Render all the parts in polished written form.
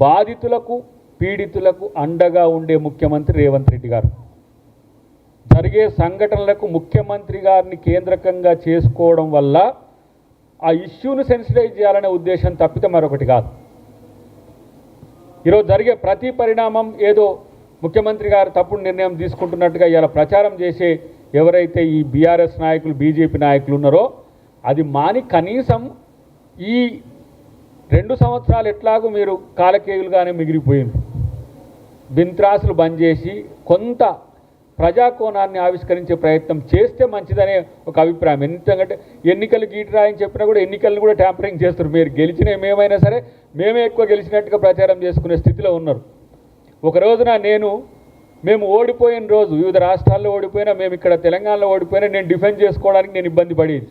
బాధితులకు పీడితులకు అండగా ఉండే ముఖ్యమంత్రి రేవంత్ రెడ్డి గారు. జరిగే సంఘటనలకు ముఖ్యమంత్రి గారిని కేంద్రకంగా చేసుకోవడం వల్ల ఆ ఇష్యూను సెన్సిటైజ్ చేయాలనే ఉద్దేశం తప్పితే మరొకటి కాదు. ఈరోజు జరిగే ప్రతి పరిణామం ఏదో ముఖ్యమంత్రి గారు తప్పుడు నిర్ణయం తీసుకుంటున్నట్టుగా ఇలా ప్రచారం చేసే ఎవరైతే ఈ బీఆర్ఎస్ నాయకులు బీజేపీ నాయకులు ఉన్నారో అది మాని కనీసం ఈ 2 సంవత్సరాలు ఎట్లాగూ మీరు కాలకేయులుగానే మిగిలిపోయింది. బింత్రాసులు బంద్ చేసి కొంత ప్రజాకోణాన్ని ఆవిష్కరించే ప్రయత్నం చేస్తే మంచిదనే ఒక అభిప్రాయం. ఎందుకంటే ఎన్నికలు గీటరాయని చెప్పినా కూడా ఎన్నికలను కూడా ట్యాంపరింగ్ చేస్తారు. మీరు గెలిచిన మేమైనా సరే మేమే ఎక్కువ గెలిచినట్టుగా ప్రచారం చేసుకునే స్థితిలో ఉన్నారు. ఒక రోజున మేము ఓడిపోయిన రోజు వివిధ రాష్ట్రాల్లో ఓడిపోయినా, మేము ఇక్కడ తెలంగాణలో ఓడిపోయినా నేను డిఫెండ్ చేసుకోవడానికి నేను ఇబ్బంది పడేది.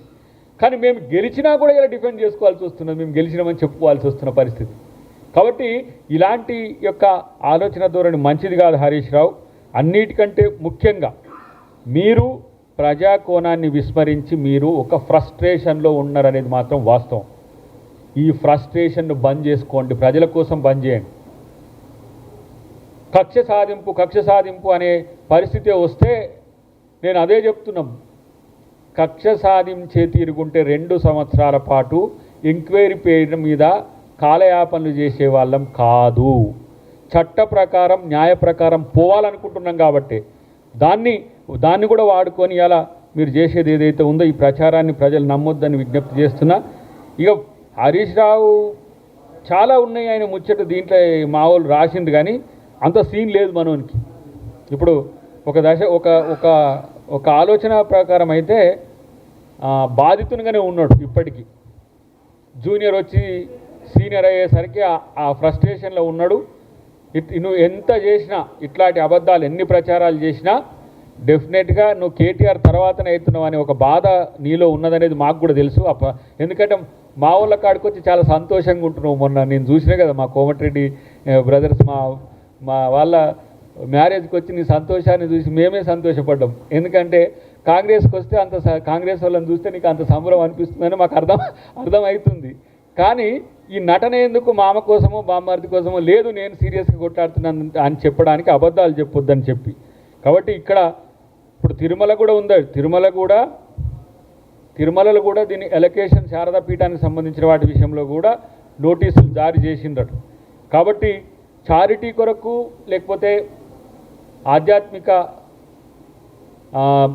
కానీ మేము గెలిచినా కూడా ఇలా డిఫెండ్ చేసుకోవాల్సి వస్తున్నది, మేము గెలిచినామని చెప్పుకోవాల్సి వస్తున్న పరిస్థితి. కాబట్టి ఇలాంటి యొక్క ఆలోచన ధోరణి మంచిది కాదు హరీష్ రావు. అన్నిటికంటే ముఖ్యంగా మీరు ప్రజాకోణాన్ని విస్మరించి మీరు ఒక ఫ్రస్ట్రేషన్లో ఉన్నారనేది మాత్రం వాస్తవం. ఈ ఫ్రస్ట్రేషన్ను బంద్ చేసుకోండి, ప్రజల కోసం బంద్ చేయండి. కక్ష సాధింపు అనే పరిస్థితి వస్తే నేను అదే చెప్తున్నాం. కక్ష సాధించే తీరుకుంటే 2 సంవత్సరాల పాటు ఎంక్వైరీ పేరు మీద కాలయాపనలు చేసే వాళ్ళం కాదు. చట్ట ప్రకారం న్యాయ ప్రకారం పోవాలనుకుంటున్నాం కాబట్టి దాన్ని కూడా వాడుకొని అలా మీరు చేసేది ఏదైతే ఉందో ఈ ప్రచారాన్ని ప్రజలు నమ్మొద్దని విజ్ఞప్తి చేస్తున్నా. ఇక హరీష్ రావు చాలా ఉన్నాయి ఆయన ముచ్చట, దీంట్లో మా వాళ్ళు రాసింది కానీ అంత సీన్ లేదు మనోనికి. ఇప్పుడు ఒక ఆలోచన ప్రకారం అయితే బాధితునిగానే ఉన్నాడు. ఇప్పటికీ జూనియర్ వచ్చి సీనియర్ అయ్యేసరికి ఆ ఫ్రస్ట్రేషన్లో ఉన్నాడు. నువ్వు ఎంత చేసినా ఇట్లాంటి అబద్ధాలు ఎన్ని ప్రచారాలు చేసినా డెఫినెట్గా నువ్వు కేటీఆర్ తర్వాతనే అవుతున్నావు అనే ఒక బాధ నీలో ఉన్నదనేది మాకు కూడా తెలుసు. ఎందుకంటే మా వాళ్ళ కాడికి వచ్చి చాలా సంతోషంగా ఉంటున్నావు. మొన్న నేను చూసినా కదా మా కోమటిరెడ్డి బ్రదర్స్ మా వాళ్ళ మ్యారేజ్కి వచ్చి నీ సంతోషాన్ని చూసి మేమే సంతోషపడ్డాం. ఎందుకంటే కాంగ్రెస్కి వస్తే కాంగ్రెస్ వాళ్ళని చూస్తే నీకు అంత సంబరం అనిపిస్తుందని మాకు అర్థమవుతుంది. కానీ ఈ నటన ఎందుకు మామ కోసమో బామ్మర్ది కోసమో లేదు, నేను సీరియస్గా కొట్లాడుతున్నాను అని చెప్పడానికి అబద్ధాలు చెప్పొద్దని చెప్పి. కాబట్టి ఇప్పుడు తిరుమల కూడా ఉంది. తిరుమలలో కూడా దీని ఎలకేషన్ శారదా పీఠానికి సంబంధించిన వాటి విషయంలో కూడా నోటీసులు జారీ చేసిండ్రట. కాబట్టి చారిటీ కొరకు లేకపోతే ఆధ్యాత్మిక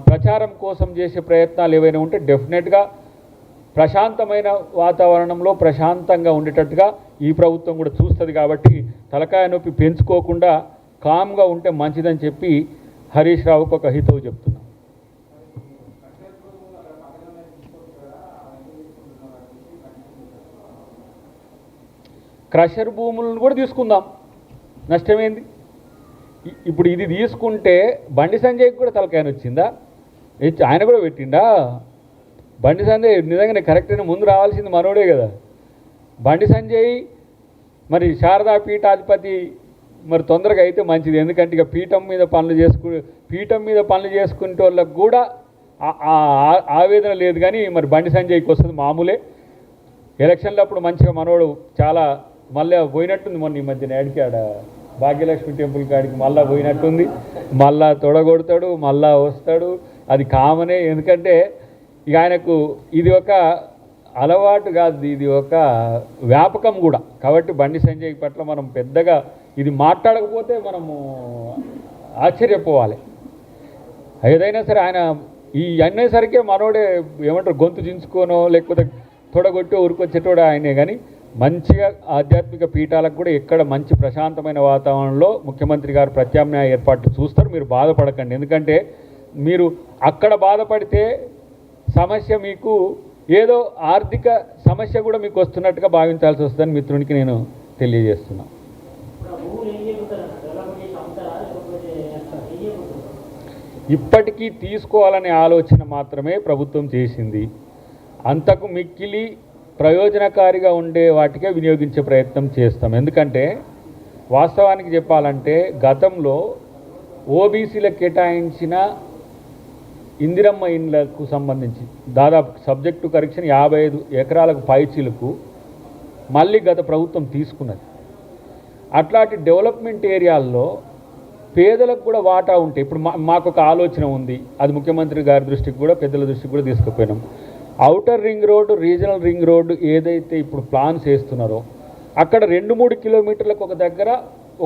ప్రచారం కోసం చేసే ప్రయత్నాలు ఏవైనా ఉంటే డెఫినెట్గా ప్రశాంతమైన వాతావరణంలో ప్రశాంతంగా ఉండేటట్టుగా ఈ ప్రభుత్వం కూడా చూస్తుంది. కాబట్టి తలకాయ నొప్పి పెంచుకోకుండా కామ్గా ఉంటే మంచిదని చెప్పి హరీష్ రావుకు ఒక హితవు చెప్తున్నా. క్రషర్ భూములను కూడా తీసుకుందాం, నష్టమేంది? ఇప్పుడు ఇది తీసుకుంటే బండి సంజయ్కి కూడా తలకాయన వచ్చిందా? ఆయన కూడా పెట్టిండా? బండి సంజయ్ నిజంగానే కరెక్ట్ అయినా ముందు రావాల్సింది మనోడే కదా. బండి సంజయ్ మరి శారదా పీఠాధిపతి మరి తొందరగా అయితే మంచిది. ఎందుకంటే ఇక పీఠం మీద పనులు చేసుకునే వాళ్ళకు కూడా ఆవేదన లేదు. కానీ మరి బండి సంజయ్కి వస్తుంది మామూలే. ఎలక్షన్లో అప్పుడు మంచిగా మనోడు చాలా మళ్ళీ పోయినట్టుంది. మొన్న ఈ మధ్యన యాడికి ఆడ భాగ్యలక్ష్మి టెంపుల్ కాడికి మళ్ళీ పోయినట్టుంది. మళ్ళా తొడగొడతాడు, మళ్ళా వస్తాడు. అది కామనే. ఎందుకంటే ఇక ఆయనకు ఇది ఒక అలవాటు కాదు, ఇది ఒక వ్యాపకం కూడా. కాబట్టి బండి సంజయ్ పట్ల మనం పెద్దగా ఇది మాట్లాడకపోతే మనము ఆశ్చర్యపోవాలి. ఏదైనా సరే ఆయన ఈ అనేసరికే మనోడే ఏమంటారు గొంతు దించుకోనో లేకపోతే తొడగొట్టి ఊరుకొచ్చేటోడు ఆయనే. కానీ మంచిగా ఆధ్యాత్మిక పీఠాలకు కూడా ఎక్కడ మంచి ప్రశాంతమైన వాతావరణంలో ముఖ్యమంత్రి గారు ప్రత్యామ్నాయ ఏర్పాట్లు చూస్తారు. మీరు బాధపడకండి. ఎందుకంటే మీరు అక్కడ బాధపడితే సమస్య మీకు ఏదో ఆర్థిక సమస్య కూడా మీకు వస్తున్నట్టుగా భావించాల్సి వస్తుందని మిత్రునికి నేను తెలియజేస్తున్నాను. ఇప్పటికీ తీసుకోవాలనే ఆలోచన మాత్రమే ప్రభుత్వం చేసింది. అంతకు మిక్కిలి ప్రయోజనకారిగా ఉండే వాటికే వినియోగించే ప్రయత్నం చేస్తాం. ఎందుకంటే వాస్తవానికి చెప్పాలంటే గతంలో ఓబీసీలకు కేటాయించిన ఇందిరమ్మ ఇండ్లకు సంబంధించి దాదాపు సబ్జెక్ట్ టు కరెక్షన్ 55 ఎకరాలకు పైచీలకు మళ్ళీ గత ప్రభుత్వం తీసుకున్నది. అట్లాంటి డెవలప్మెంట్ ఏరియాల్లో పేదలకు కూడా వాటా ఉంటాయి. ఇప్పుడు మాకు ఒక ఆలోచన ఉంది, అది ముఖ్యమంత్రి గారి దృష్టికి కూడా పెద్దల దృష్టికి కూడా తీసుకుపోయినాం. Outer ring road, regional ring road ఏదైతే ఇప్పుడు ప్లాన్స్ వేస్తున్నారో అక్కడ 2-3 కిలోమీటర్లకు ఒక దగ్గర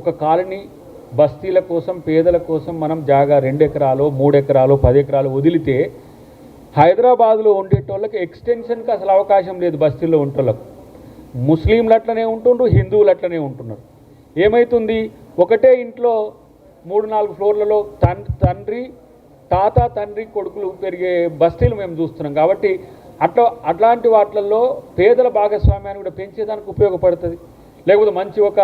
ఒక కాలనీ బస్తీల కోసం, పేదల కోసం మనం జాగా 2 ఎకరాలు, 3 ఎకరాలు, 10 ఎకరాలు వదిలితే హైదరాబాద్లో ఉండేటోళ్ళకి ఎక్స్టెన్షన్కి అసలు అవకాశం లేదు. బస్తీల్లో ఉండేటోళ్ళకు ముస్లింలు అట్లనే ఉంటుండ్రు, హిందువులు అట్లనే ఉంటున్నారు. ఏమవుతుంది, ఒకటే ఇంట్లో 3-4 ఫ్లోర్లలో తండ్రి కొడుకులు పెరిగే బస్తీలు మేము చూస్తున్నాం. కాబట్టి అట్లాంటి వాటిల్లో పేదల భాగస్వామ్యాన్ని కూడా పెంచేదానికి ఉపయోగపడుతుంది. లేకపోతే మంచి ఒక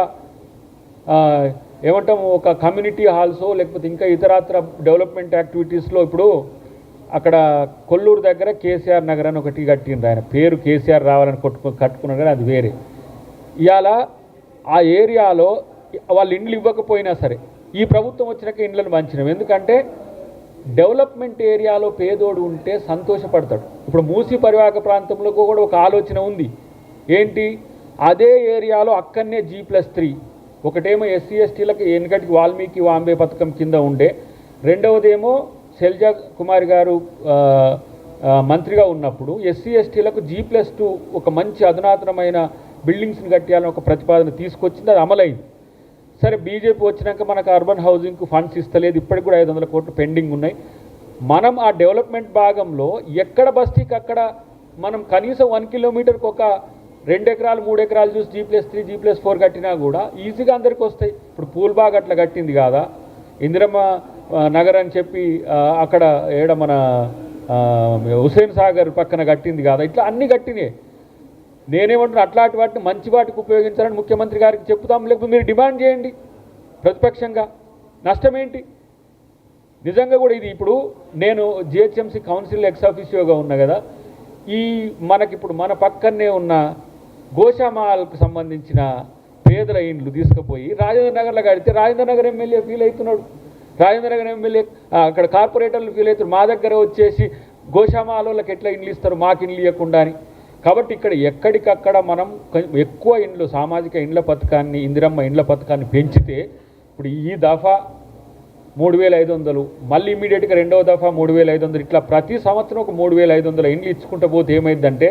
ఏమంటాము, ఒక కమ్యూనిటీ హాల్సో లేకపోతే ఇంకా ఇతరత్ర డెవలప్మెంట్ యాక్టివిటీస్లో ఇప్పుడు అక్కడ కొల్లూరు దగ్గర కేసీఆర్ నగర్ అని ఒకటి కట్టిండ్రు. ఆయన పేరు కేసీఆర్ రావాలని కట్టుకున్నారు, కానీ అది వేరే. ఇవాళ ఆ ఏరియాలో వాళ్ళు ఇండ్లు ఇవ్వకపోయినా సరే ఈ ప్రభుత్వం వచ్చినాక ఇండ్లను పంచినాం. ఎందుకంటే డెవలప్మెంట్ ఏరియాలో పేదోడు ఉంటే సంతోషపడతాడు. ఇప్పుడు మూసీ పరివాహక ప్రాంతంలో కూడా ఒక ఆలోచన ఉంది. ఏంటి, అదే ఏరియాలో అక్కడనే G+3, ఒకటేమో SC STలకు వెనుకటికి వాల్మీకి వాంబే పథకం కింద ఉండే, రెండవదేమో శైలజా కుమార్ గారు మంత్రిగా ఉన్నప్పుడు SC STలకు G+2 ఒక మంచి అధునాతనమైన బిల్డింగ్స్ని కట్టాలని ఒక ప్రతిపాదన తీసుకొచ్చింది. అది అమలైంది. సరే, బీజేపీ వచ్చినాక మనకు అర్బన్ హౌసింగ్కు ఫండ్స్ ఇస్తలేదు. ఇప్పటికి కూడా 500 కోట్లు పెండింగ్ ఉన్నాయి. మనం ఆ డెవలప్మెంట్ భాగంలో ఎక్కడ బస్తీకి అక్కడ మనం కనీసం 1 కిలోమీటర్కి ఒక 2 ఎకరాలు 3 ఎకరాలు చూసి G+3 G+4 కట్టినా కూడా ఈజీగా అందరికి వస్తాయి. ఇప్పుడు పూల్బాగ్ అట్లా కట్టింది కాదా, ఇందిరమ్మ నగర్ అని చెప్పి అక్కడ మన హుసేన్ సాగర్ పక్కన కట్టింది కాదా, ఇట్లా అన్నీ కట్టినాయి. నేనేమంటున్నా, అట్లాంటి వాటిని మంచి వాటికి ఉపయోగించాలని ముఖ్యమంత్రి గారికి చెప్తాం. లేకపోతే మీరు డిమాండ్ చేయండి ప్రతిపక్షంగా, నష్టం ఏంటి? నిజంగా కూడా ఇది ఇప్పుడు నేను GHMC కౌన్సిల్ ఎక్స్ ఆఫీషియోగా ఉన్నా కదా, మనకిప్పుడు మన పక్కనే ఉన్న గోషామాల్కు సంబంధించిన పేదల ఇండ్లు తీసుకుపోయి రాజేంద్ర నగర్లో కడితే రాజేంద్ర నగర్ ఎమ్మెల్యే ఫీల్ అవుతున్నాడు, రాజేంద్ర నగర్ ఎమ్మెల్యే అక్కడ కార్పొరేటర్లు ఫీల్ అవుతారు, మా దగ్గర వచ్చేసి గోషామాలకి ఎట్లా ఇండ్లు ఇస్తారు మాకు ఇండ్లు ఇవ్వకుండా అని. కాబట్టి ఇక్కడ ఎక్కడికక్కడ మనం ఎక్కువ ఇండ్లు, సామాజిక ఇండ్ల పథకాన్ని, ఇందిరమ్మ ఇండ్ల పథకాన్ని పెంచితే ఇప్పుడు ఈ దఫా 3500, మళ్ళీ ఇమీడియట్గా రెండవ దఫా 3500, ఇట్లా ప్రతి సంవత్సరం ఒక 3500 ఇండ్లు ఇచ్చుకుంటూ పోతే ఏమైందంటే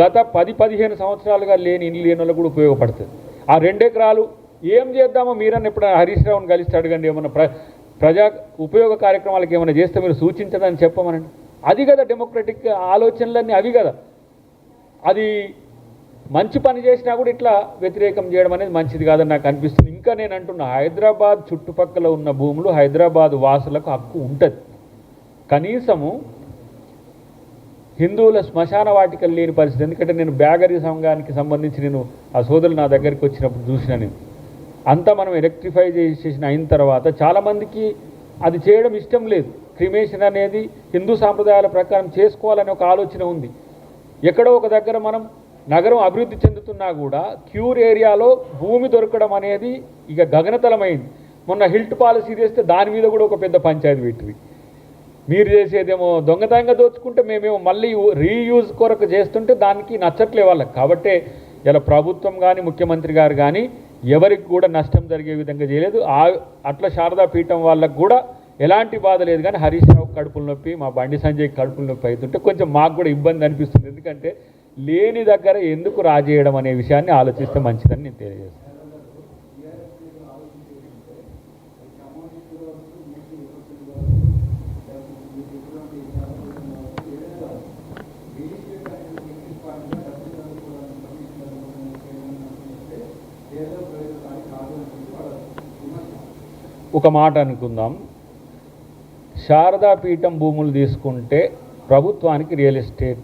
గత 10-15 సంవత్సరాలుగా లేని ఇండ్లు లేని వాళ్ళకు కూడా ఉపయోగపడుతుంది. ఆ 2 ఎకరాలు ఏం చేద్దామో మీరన్నా ఎప్పుడైనా హరీష్ రావుని కలిసి అడగండి, ఏమన్నా ప్రజా ఉపయోగ కార్యక్రమాలకు ఏమైనా చేస్తే మీరు సూచించదని చెప్పమనండి. అది కదా డెమోక్రటిక్ ఆలోచనలన్నీ, అవి కదా. అది మంచి పని చేసినా కూడా ఇట్లా వ్యతిరేకం చేయడం అనేది మంచిది కాదని నాకు అనిపిస్తుంది. ఇంకా నేను అంటున్నా, హైదరాబాద్ చుట్టుపక్కల ఉన్న భూములు హైదరాబాద్ వాసులకు హక్కు ఉంటుంది. కనీసము హిందువుల శ్మశాన వాటికలు లేని పరిస్థితి. ఎందుకంటే నేను బ్యాగరీ సంఘానికి సంబంధించి నేను ఆ సోదరులు నా దగ్గరికి వచ్చినప్పుడు చూసిన, నేను అంతా మనం ఎలక్ట్రిఫై చేసేసిన అయిన తర్వాత చాలామందికి అది చేయడం ఇష్టం లేదు. క్రిమేషన్ అనేది హిందూ సాంప్రదాయాల ప్రకారం చేసుకోవాలనే ఒక ఆలోచన ఉంది. ఎక్కడో ఒక దగ్గర మనం నగరం అభివృద్ధి చెందుతున్నా కూడా క్యూర్ ఏరియాలో భూమి దొరకడం అనేది ఇక గగనతలమైంది. మొన్న హిల్ట్ పాలసీ చేస్తే దాని మీద కూడా ఒక పెద్ద పంచాయతీ పెట్టింది. మీరు చేసేదేమో దొంగతనంగా దోచుకుంటే మేమేమో మళ్ళీ రీయూజ్ కొరకు చేస్తుంటే దానికి నచ్చట్లే వాళ్ళకి. కాబట్టే ఇలా ప్రభుత్వం కానీ ముఖ్యమంత్రి గారు కానీ ఎవరికి కూడా నష్టం జరిగే విధంగా చేయలేదు. అట్లా శారదా పీఠం వాళ్ళకు కూడా ఎలాంటి బాధ లేదు. కానీ హరీష్ రావు కడుపుల నొప్పి, మా బండి సంజయ్ కడుపుల నొప్పి అవుతుంటే కొంచెం మాకు కూడా ఇబ్బంది అనిపిస్తుంది. ఎందుకంటే లేని దగ్గర ఎందుకు రాజేయడం అనే విషయాన్ని ఆలోచిస్తే మంచిదని నేను తెలియజేస్తాను. ఒక మాట అనుకుందాం, శారదా పీఠం భూములు తీసుకుంటే ప్రభుత్వానికి రియల్ ఎస్టేట్